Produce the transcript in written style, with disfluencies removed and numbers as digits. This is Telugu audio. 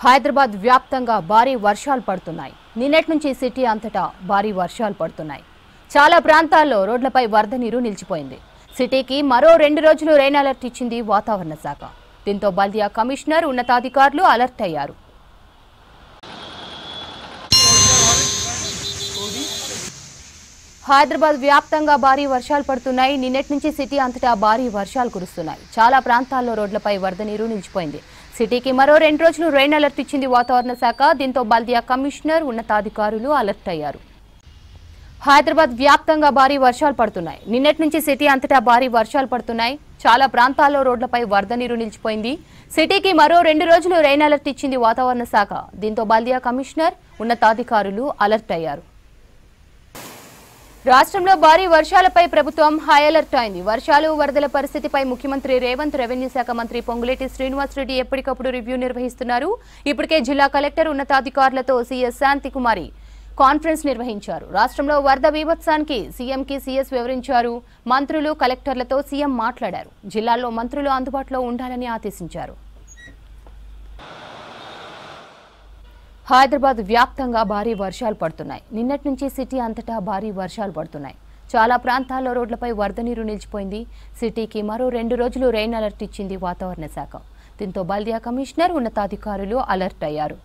హైదరాబాద్ వ్యాప్తంగా భారీ వర్షాలు పడుతున్నాయి. నిన్నటి నుంచి సిటీ అంతటా భారీ వర్షాలు పడుతున్నాయి. చాలా ప్రాంతాల్లో రోడ్లపై వరద నీరు నిలిచిపోయింది. సిటీకి మరో 2 రోజులు రెయిన్ అలర్ట్ ఇచ్చింది వాతావరణ శాఖ. దీంతో బల్దియా కమిషనర్ ఉన్నతాధికారులు అలర్ట్ అయ్యారు. హైదరాబాద్ వ్యాప్తంగా భారీ వర్షాలు పడుతున్నాయి. నిన్నటి నుంచి సిటీ అంతటా భారీ వర్షాలు కురుస్తున్నాయి. చాలా ప్రాంతాల్లో రోడ్లపై వరద నీరు నిలిచిపోయింది. సిటీకి మరో 2 రోజులు రెయిన్ అలర్ట్ ఇచ్చింది వాతావరణ శాఖ. దీంతో బల్దియా కమిషనర్ ఉన్నతాధికారులు అలర్ట్ అయ్యారు. హైదరాబాద్ వ్యాప్తంగా భారీ వర్షాలు పడుతున్నాయి. నిన్నటి నుంచి సిటీ అంతటా భారీ వర్షాలు పడుతున్నాయి. చాలా ప్రాంతాల్లో రోడ్లపై వరద నీరు నిలిచిపోయింది. సిటీకి మరో 2 రోజులు రెయిన్ అలర్ట్ ఇచ్చింది వాతావరణ శాఖ. దీంతో బల్దియా కమిషనర్ ఉన్నతాధికారులు అలర్ట్ అయ్యారు. రాష్ట్రంలో భారీ వర్షాలపై ప్రభుత్వం హై అలర్ట్ అయింది. వర్షాలు, వరదల పరిస్థితిపై ముఖ్యమంత్రి రేవంత్, రెవెన్యూ శాఖ మంత్రి పొంగులేటి శ్రీనివాసరెడ్డి ఎప్పటికప్పుడు రివ్యూ నిర్వహిస్తున్నారు. ఇప్పటికే జిల్లా కలెక్టర్ ఉన్నతాధికారులతో సీఎస్ శాంతికుమారి కాన్ఫరెన్స్ నిర్వహించారు. రాష్ట్రంలో వరద బీభత్సానికి సీఎంకి సీఎస్ వివరించారు. మంత్రులు, కలెక్టర్లతో సీఎం మాట్లాడారు. జిల్లాల్లో మంత్రులు అందుబాటులో ఉండాలని ఆదేశించారు. హైదరాబాద్ వ్యాప్తంగా భారీ వర్షాలు పడుతున్నాయి. నిన్నటి నుంచి సిటీ అంతటా భారీ వర్షాలు పడుతున్నాయి. చాలా ప్రాంతాల్లో రోడ్లపై వరద నీరు నిలిచిపోయింది. సిటీకి మరో 2 రోజులు రెయిన్ అలర్ట్ ఇచ్చింది వాతావరణ శాఖ. దీంతో బల్దియా కమిషనర్ ఉన్నతాధికారులు అలర్ట్ అయ్యారు.